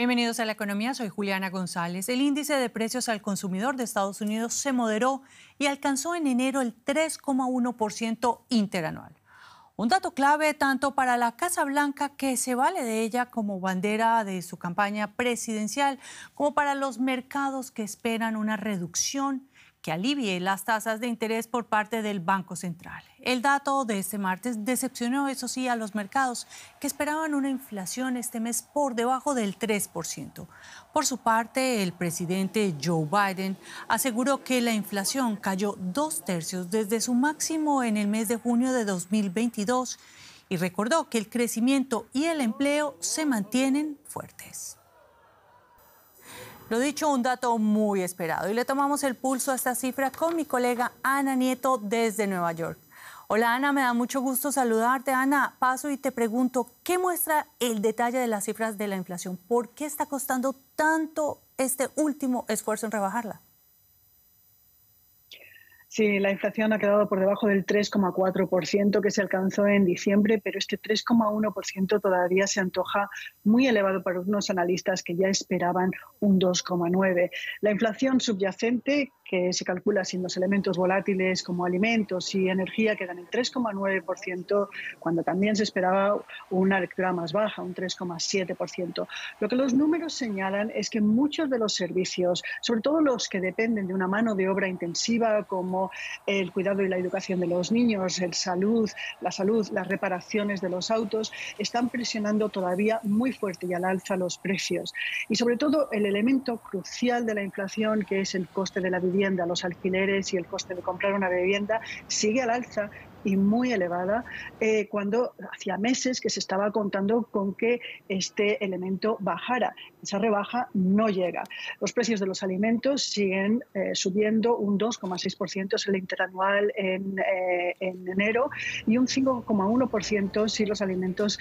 Bienvenidos a La Economía, soy Juliana González. El índice de precios al consumidor de Estados Unidos se moderó y alcanzó en enero el 3,1% interanual. Un dato clave tanto para la Casa Blanca, que se vale de ella como bandera de su campaña presidencial, como para los mercados que esperan una reducción que alivie las tasas de interés por parte del Banco Central. El dato de este martes decepcionó, eso sí, a los mercados, que esperaban una inflación este mes por debajo del 3%. Por su parte, el presidente Joe Biden aseguró que la inflación cayó 2/3 desde su máximo en el mes de junio de 2022 y recordó que el crecimiento y el empleo se mantienen fuertes. Lo dicho, un dato muy esperado. Y le tomamos el pulso a esta cifra con mi colega Ana Nieto desde Nueva York. Hola Ana, me da mucho gusto saludarte. Ana, paso y te pregunto, ¿qué muestra el detalle de las cifras de la inflación? ¿Por qué está costando tanto este último esfuerzo en rebajarla? Sí, la inflación ha quedado por debajo del 3,4% que se alcanzó en diciembre, pero este 3,1% todavía se antoja muy elevado para unos analistas que ya esperaban un 2,9%. La inflación subyacente, que se calcula sin los elementos volátiles como alimentos y energía, queda en el 3,9%, cuando también se esperaba una lectura más baja, un 3,7%. Lo que los números señalan es que muchos de los servicios, sobre todo los que dependen de una mano de obra intensiva como el cuidado y la educación de los niños, la salud, las reparaciones de los autos, están presionando todavía muy fuerte y al alza los precios. Y sobre todo el elemento crucial de la inflación, que es el coste de la vivienda, los alquileres y el coste de comprar una vivienda, sigue al alza y muy elevada, cuando hacía meses que se estaba contando con que este elemento bajara. Esa rebaja no llega. Los precios de los alimentos siguen subiendo un 2,6%, es el interanual en enero, y un 5,1% si los alimentos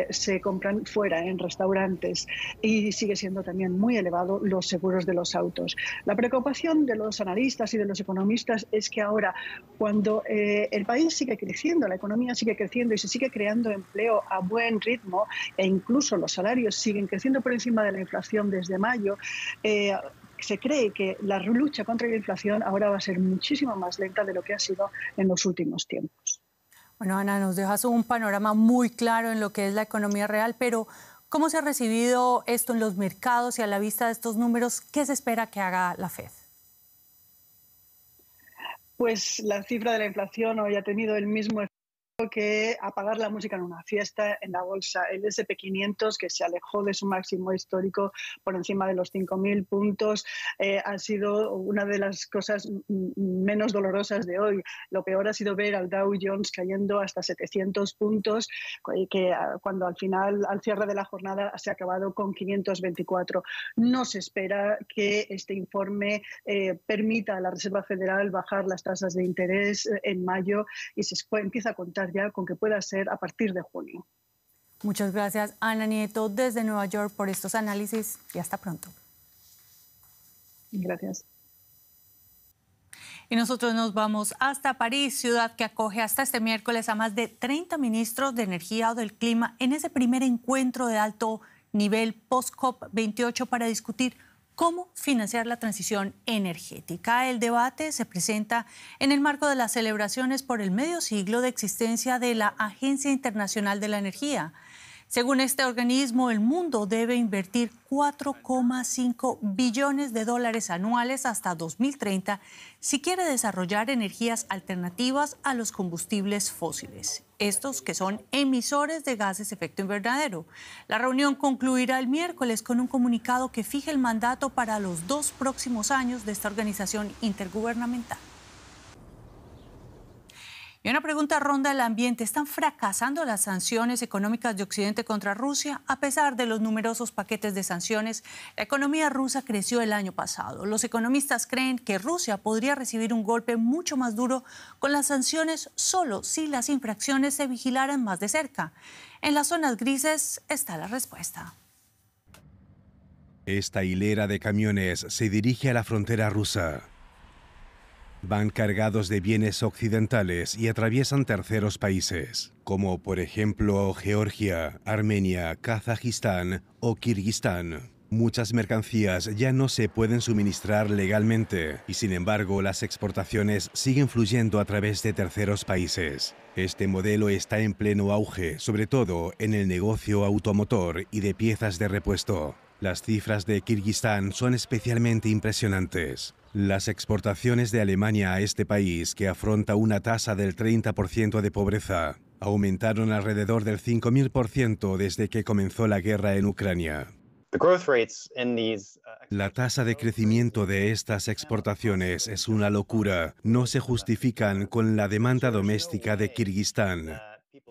se compran fuera, en restaurantes. Y sigue siendo también muy elevado los seguros de los autos. La preocupación de los analistas y de los economistas es que ahora, cuando el país sigue creciendo, la economía sigue creciendo y se sigue creando empleo a buen ritmo, e incluso los salarios siguen creciendo por encima de la inflación desde mayo, se cree que la lucha contra la inflación ahora va a ser muchísimo más lenta de lo que ha sido en los últimos tiempos. Bueno, Ana, nos dejas un panorama muy claro en lo que es la economía real, pero ¿cómo se ha recibido esto en los mercados y a la vista de estos números? ¿Qué se espera que haga la Fed? Pues la cifra de la inflación hoy ha tenido el mismo efecto que apagar la música en una fiesta en la bolsa. El S&P 500, que se alejó de su máximo histórico por encima de los 5.000 puntos, ha sido una de las cosas menos dolorosas de hoy. Lo peor ha sido ver al Dow Jones cayendo hasta 700 puntos, que cuando al final, al cierre de la jornada, se ha acabado con 524. No se espera que este informe permita a la Reserva Federal bajar las tasas de interés en mayo, y se empieza a contar ya con que pueda ser a partir de junio. Muchas gracias, Ana Nieto, desde Nueva York, por estos análisis y hasta pronto. Gracias. Y nosotros nos vamos hasta París, ciudad que acoge hasta este miércoles a más de 30 ministros de energía o del clima en ese primer encuentro de alto nivel post-COP28 para discutir cómo financiar la transición energética. El debate se presenta en el marco de las celebraciones por el medio siglo de existencia de la Agencia Internacional de la Energía. Según este organismo, el mundo debe invertir 4,5 billones de dólares anuales hasta 2030 si quiere desarrollar energías alternativas a los combustibles fósiles, estos que son emisores de gases de efecto invernadero. La reunión concluirá el miércoles con un comunicado que fija el mandato para los 2 próximos años de esta organización intergubernamental. Y una pregunta ronda el ambiente. ¿Están fracasando las sanciones económicas de Occidente contra Rusia? A pesar de los numerosos paquetes de sanciones, la economía rusa creció el año pasado. Los economistas creen que Rusia podría recibir un golpe mucho más duro con las sanciones solo si las infracciones se vigilaran más de cerca. En las zonas grises está la respuesta. Esta hilera de camiones se dirige a la frontera rusa. Van cargados de bienes occidentales y atraviesan terceros países, como por ejemplo Georgia, Armenia, Kazajistán o Kirguistán. Muchas mercancías ya no se pueden suministrar legalmente y, sin embargo, las exportaciones siguen fluyendo a través de terceros países. Este modelo está en pleno auge, sobre todo en el negocio automotor y de piezas de repuesto. Las cifras de Kirguistán son especialmente impresionantes. Las exportaciones de Alemania a este país, que afronta una tasa del 30% de pobreza, aumentaron alrededor del 5.000% desde que comenzó la guerra en Ucrania. La tasa de crecimiento de estas exportaciones es una locura. No se justifican con la demanda doméstica de Kirguistán.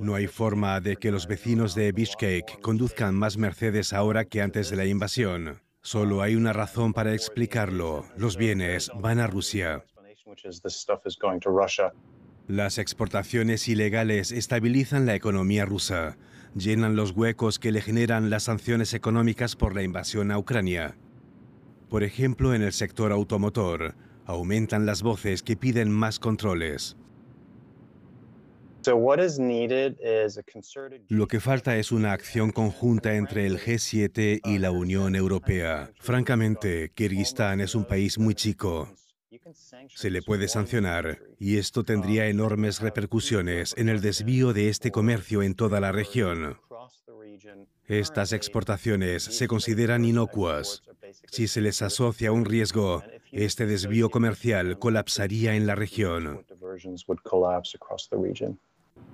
No hay forma de que los vecinos de Bishkek conduzcan más Mercedes ahora que antes de la invasión. Solo hay una razón para explicarlo. Los bienes van a Rusia. Las exportaciones ilegales estabilizan la economía rusa, llenan los huecos que le generan las sanciones económicas por la invasión a Ucrania. Por ejemplo, en el sector automotor, aumentan las voces que piden más controles. Lo que falta es una acción conjunta entre el G7 y la Unión Europea. Francamente, Kirguistán es un país muy chico. Se le puede sancionar y esto tendría enormes repercusiones en el desvío de este comercio en toda la región. Estas exportaciones se consideran inocuas. Si se les asocia un riesgo, este desvío comercial colapsaría en la región.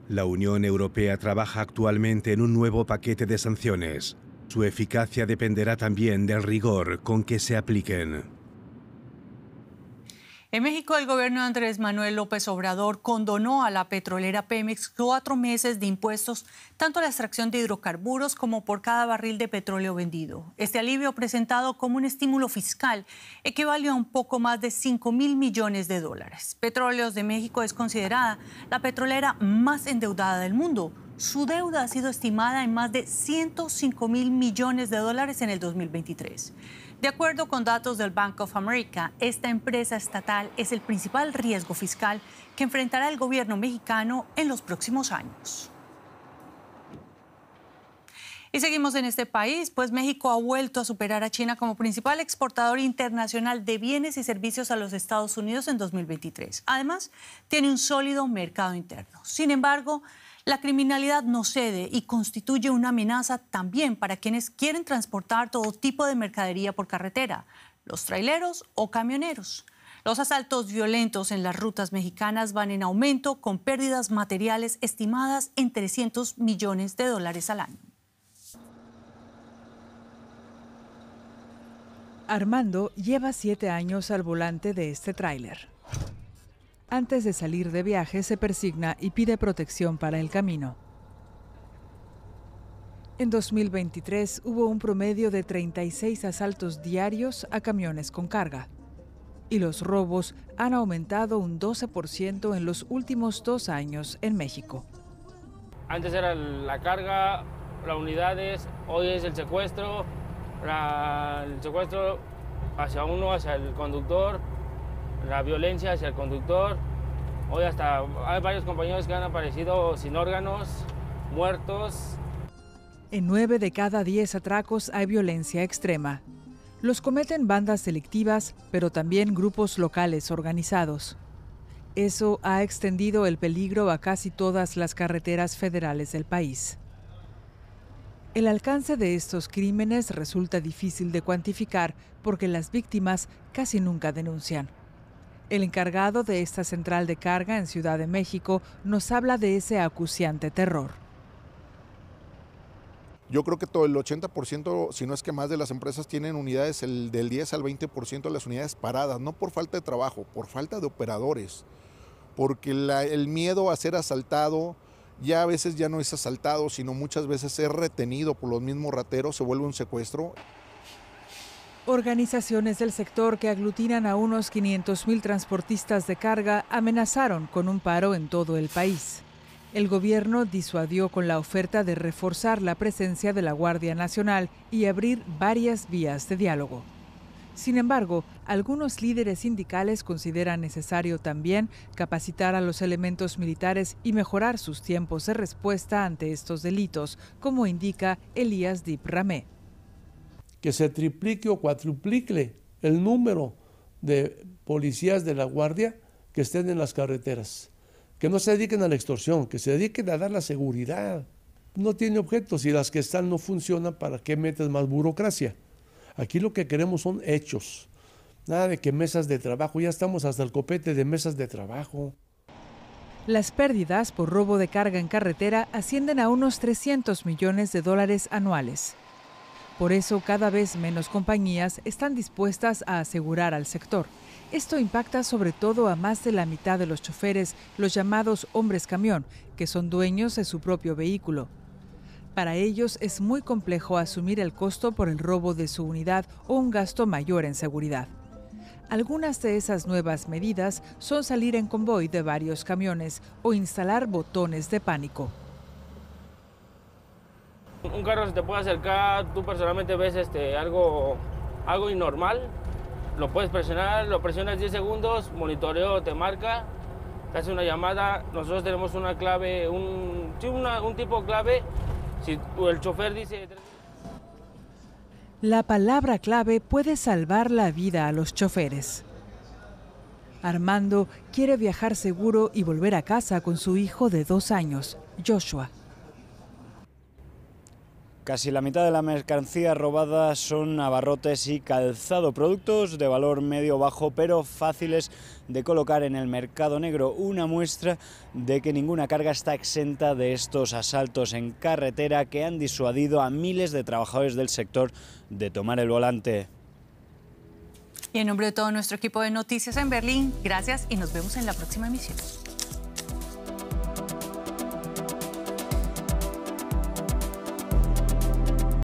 La Unión Europea trabaja actualmente en un nuevo paquete de sanciones. Su eficacia dependerá también del rigor con que se apliquen. En México, el gobierno de Andrés Manuel López Obrador condonó a la petrolera Pemex 4 meses de impuestos, tanto a la extracción de hidrocarburos como por cada barril de petróleo vendido. Este alivio, presentado como un estímulo fiscal, equivale a un poco más de $5.000 millones. Petróleos de México es considerada la petrolera más endeudada del mundo. Su deuda ha sido estimada en más de $105.000 millones en el 2023. De acuerdo con datos del Bank of America, esta empresa estatal es el principal riesgo fiscal que enfrentará el gobierno mexicano en los próximos años. Y seguimos en este país, pues México ha vuelto a superar a China como principal exportador internacional de bienes y servicios a los Estados Unidos en 2023. Además, tiene un sólido mercado interno. Sin embargo, la criminalidad no cede y constituye una amenaza también para quienes quieren transportar todo tipo de mercadería por carretera, los traileros o camioneros. Los asaltos violentos en las rutas mexicanas van en aumento, con pérdidas materiales estimadas en $300 millones al año. Armando lleva 7 años al volante de este tráiler. Antes de salir de viaje, se persigna y pide protección para el camino. En 2023 hubo un promedio de 36 asaltos diarios a camiones con carga. Y los robos han aumentado un 12% en los últimos 2 años en México. Antes era la carga, las unidades, hoy es el secuestro hacia uno, hacia el conductor, la violencia hacia el conductor. Hoy hasta hay varios compañeros que han aparecido sin órganos, muertos. En 9 de cada 10 atracos hay violencia extrema. Los cometen bandas delictivas, pero también grupos locales organizados. Eso ha extendido el peligro a casi todas las carreteras federales del país. El alcance de estos crímenes resulta difícil de cuantificar porque las víctimas casi nunca denuncian. El encargado de esta central de carga en Ciudad de México nos habla de ese acuciante terror. Yo creo que todo el 80%, si no es que más, de las empresas tienen unidades del 10 al 20% de las unidades paradas, no por falta de trabajo, por falta de operadores, porque el miedo a ser asaltado ya a veces ya no es asaltado, sino muchas veces es retenido por los mismos rateros, se vuelve un secuestro. Organizaciones del sector que aglutinan a unos 500,000 transportistas de carga amenazaron con un paro en todo el país. El gobierno disuadió con la oferta de reforzar la presencia de la Guardia Nacional y abrir varias vías de diálogo. Sin embargo, algunos líderes sindicales consideran necesario también capacitar a los elementos militares y mejorar sus tiempos de respuesta ante estos delitos, como indica Elías Dip Ramé. que se triplique o cuadruplique el número de policías de la Guardia que estén en las carreteras, que no se dediquen a la extorsión, que se dediquen a dar la seguridad. No tiene objetos y las que están no funcionan, ¿para qué metes más burocracia? Aquí lo que queremos son hechos, nada de que mesas de trabajo, ya estamos hasta el copete de mesas de trabajo. Las pérdidas por robo de carga en carretera ascienden a unos 300 millones de dólares anuales. Por eso, cada vez menos compañías están dispuestas a asegurar al sector. Esto impacta sobre todo a más de la mitad de los choferes, los llamados hombres camión, que son dueños de su propio vehículo. Para ellos es muy complejo asumir el costo por el robo de su unidad o un gasto mayor en seguridad. Algunas de esas nuevas medidas son salir en convoy de varios camiones o instalar botones de pánico. Un carro se te puede acercar, tú personalmente ves algo inormal, lo puedes presionar, lo presionas 10 segundos, monitoreo te marca, te hace una llamada. Nosotros tenemos una clave, un tipo clave. Si el chofer dice... La palabra clave puede salvar la vida a los choferes. Armando quiere viajar seguro y volver a casa con su hijo de 2 años, Joshua. Casi la mitad de la mercancía robada son abarrotes y calzado, productos de valor medio-bajo pero fáciles de colocar en el mercado negro. Una muestra de que ninguna carga está exenta de estos asaltos en carretera que han disuadido a miles de trabajadores del sector de tomar el volante. Y en nombre de todo nuestro equipo de Noticias en Berlín, gracias y nos vemos en la próxima emisión.